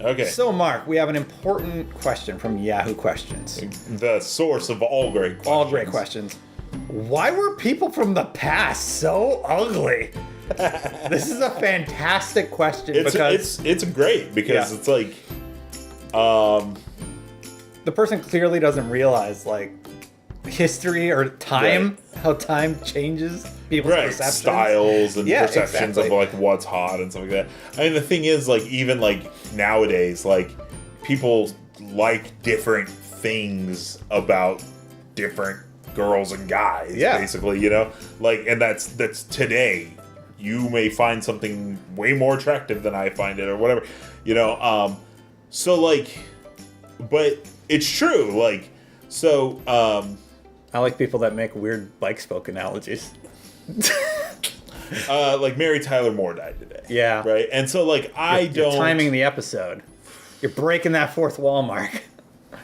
Okay. So, Mark, we have an important question from Yahoo Questions. The source of all great questions. All great questions. Why were people from the past so ugly? This is a fantastic question because it's great because it's like, the person clearly doesn't realize like history or time, how time changes people's perceptions. Styles and perceptions exactly. of like what's hot and stuff like that. I mean, the thing is, like, even like nowadays, like people like different things about different girls and guys. Yeah. Basically, you know, like, and that's today. You may find something way more attractive than I find it, or whatever, you know. So like, but it's true, like, so. I like people that make weird bike spoke analogies. Like Mary Tyler Moore died today. Yeah. Right? And so, like, You're timing the episode. You're breaking that fourth wall, Mark.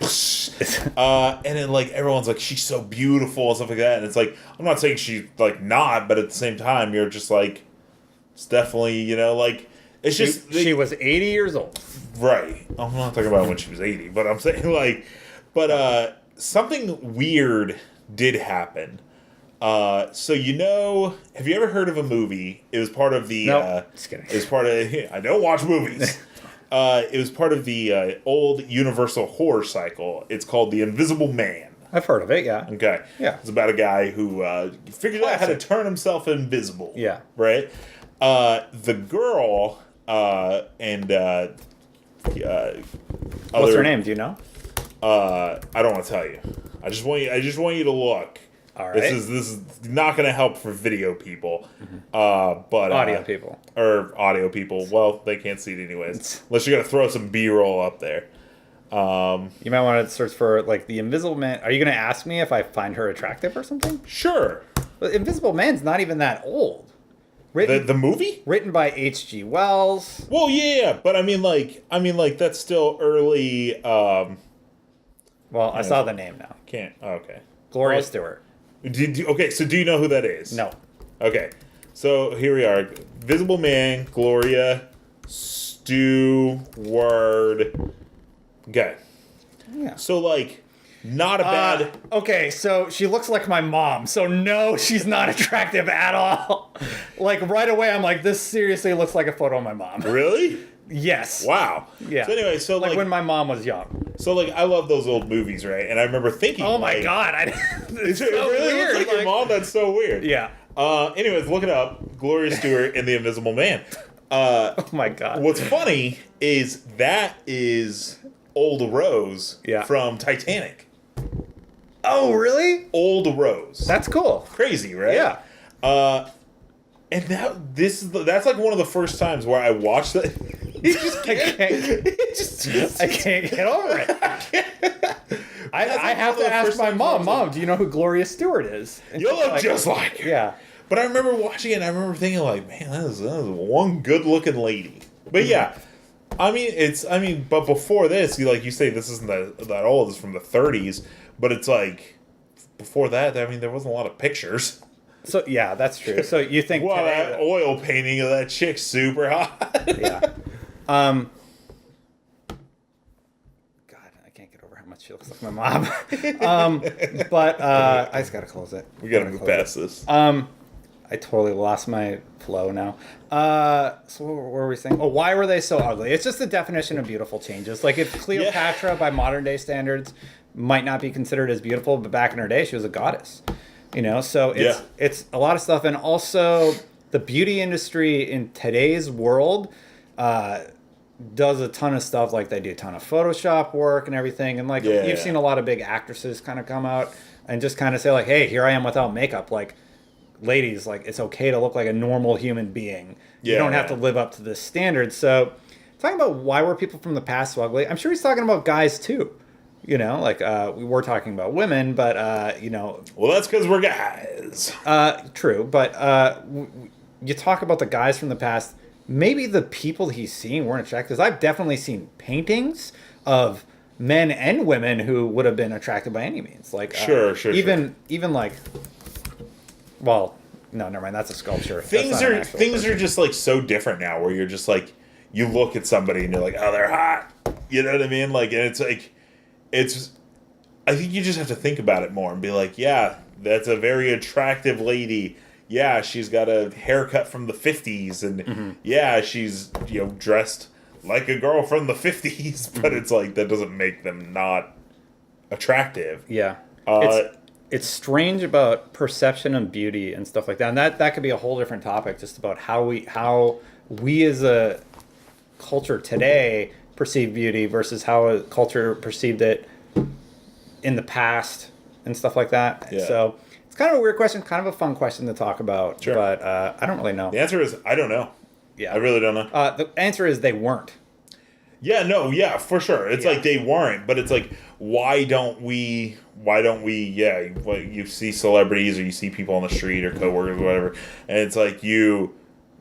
And then, like, everyone's like, she's so beautiful and stuff like that. And it's like, I'm not saying she's, like, not, but at the same time, you're just like, it's definitely, you know, like, it's just. She was 80 years old. Right. I'm not talking about when she was 80, but I'm saying, like, but something weird did happen. So, you know, have you ever heard of a movie? It was part of the. Nope. Just kidding. It was part of. I don't watch movies. It was part of the old Universal horror cycle. It's called The Invisible Man. I've heard of it, yeah. Okay. Yeah. It's about a guy who figured out how to turn himself invisible. Yeah. Right? The girl and What's her name? Do you know? I don't want to tell you. I just want you to look. All right. This is not going to help for video people, but Audio people. or audio people. Well, they can't see it anyways. Unless you're gonna throw some B-roll up there. You might want to search for like the Invisible Man. Are you going to ask me if I find her attractive or something? Sure. But Invisible Man's not even that old. The movie? Written by H.G. Wells. Well, yeah, but I mean, like that's still early. Well, I saw the name now. Can't. Okay. Gloria Stewart. Okay, so do you know who that is? No. Okay, so here we are. Visible Man, Gloria Stewart. Okay. Yeah. So, like, not a bad. Okay, so she looks like my mom. So no, she's not attractive at all. Like right away, I'm like, this seriously looks like a photo of my mom. Really? Yes. Wow. Yeah. So anyway, so like when my mom was young. So like, I love those old movies, right? And I remember thinking, oh my like, god, it's so it really weird. looks like your mom. That's so weird. Yeah. Anyways, look it up. Gloria Stewart and the Invisible Man. Oh my god. What's funny is that is Old Rose Yeah. from Titanic. Oh really? Old Rose. That's cool. Crazy, right? Yeah. And that's like one of the first times where I watched that. He just can't. I can't get over it. I have to ask my mom. Mom, do you know who Gloria Stewart is? And You she's look like, just like her. Yeah. But I remember watching it and I remember thinking like, man, that is one good looking lady. But yeah, but before this, you say this isn't that old. It's from the 30s. But it's like, before that, I mean, there wasn't a lot of pictures. So yeah, that's true. So you think well, today that oil painting of that chick super hot. Yeah. God, I can't get over how much she looks like my mom. But I just gotta close it. We gotta move past this. I totally lost my flow now. So what were we saying? Oh, why were they so ugly? It's just the definition of beautiful changes. Like if Cleopatra, by modern day standards, might not be considered as beautiful, but back in her day, she was a goddess. You know, so it's a lot of stuff, and also the beauty industry in today's world does a ton of stuff. Like they do a ton of Photoshop work and everything, and you've seen a lot of big actresses kind of come out and just kind of say like, "Hey, here I am without makeup." Like, ladies, like it's okay to look like a normal human being. You don't have to live up to this standard. So, talking about why were people from the past so ugly? I'm sure he's talking about guys too. You know, like we were talking about women, but you know. Well, that's because we're guys. True, but you talk about the guys from the past. Maybe the people he's seeing weren't attractive. 'Cause I've definitely seen paintings of men and women who would have been attracted by any means. Like even like. Well, no, never mind. That's a sculpture. Things are just like so different now, where you're just like. you look at somebody and you're like, oh, they're hot. You know what I mean? Like, and it's like, I think you just have to think about it more and be like, yeah, that's a very attractive lady. Yeah, she's got a haircut from the 50s, and yeah, she's, you know, dressed like a girl from the 50s, but it's like, that doesn't make them not attractive. Yeah. Uh, It's strange about perception of beauty and stuff like that. And that could be a whole different topic, just about how we as a culture today perceive beauty versus how a culture perceived it in the past and stuff like that. Yeah. So it's kind of a weird question, kind of a fun question to talk about. Sure. But I don't really know. The answer is, I don't know. Yeah. I really don't know. The answer is they weren't. Yeah, no, yeah, for sure. It's like they weren't, but it's like, why don't we, yeah, like you see celebrities or you see people on the street or coworkers or whatever, and it's like you're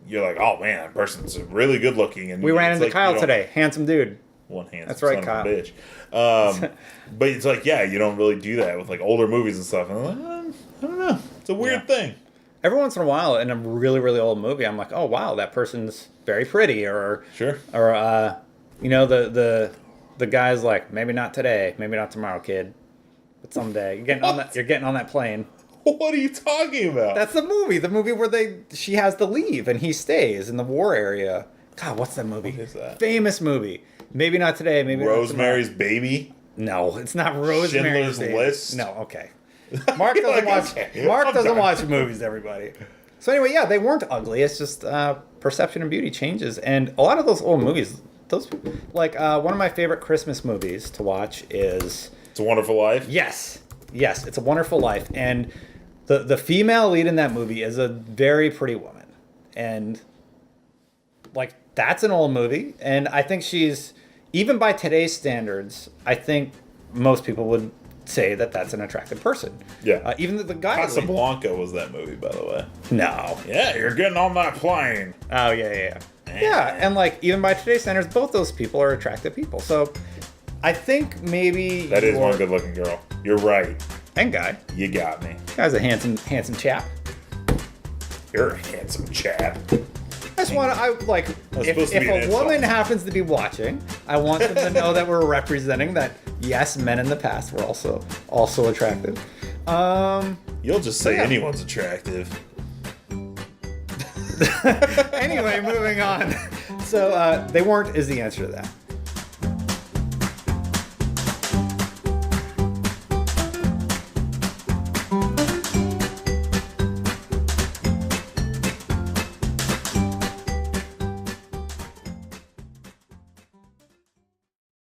like, oh man, that person's really good looking. And We ran it's into like, Kyle today. Handsome dude. One hand. That's right, son Kyle. of a bitch. But it's like, yeah, you don't really do that with like older movies and stuff. And I'm like, I don't know. It's a weird thing. Every once in a while, in a really, really old movie, I'm like, oh wow, that person's very pretty, or Sure. or you know, the guy's like, maybe not today, maybe not tomorrow, kid, but someday. You're getting on that plane. What are you talking about? That's the movie where she has to leave and he stays in the war area. God, what's that movie? What is that? Famous movie. Maybe not today, maybe Rosemary's not Baby. tomorrow. No, it's not Rosemary's Schindler's Baby. List? No, okay. Mark doesn't Like, watch. okay, Mark I'm doesn't done. watch movies. Everybody. So anyway, yeah, they weren't ugly. It's just perception of beauty changes, and a lot of those old movies, those like one of my favorite Christmas movies to watch is It's a Wonderful Life. Yes, It's a Wonderful Life, and the female lead in that movie is a very pretty woman, and like that's an old movie, and I think she's, even by today's standards, I think most people would say that that's an attractive person. Yeah. Even the guy. Casablanca was that movie, by the way. No. Yeah, you're getting on that plane. Oh yeah. Yeah, and like even by today's standards, both those people are attractive people. So I think maybe That is one good-looking girl. You're right. And guy. You got me. Guy's a handsome chap. You're a handsome chap. I just want to, supposed to be an if a insult. woman happens to be watching, I want them to know that we're representing that, yes, men in the past were also attractive. You'll just say Yeah. anyone's attractive. Anyway, moving on. So, they weren't is the answer to that.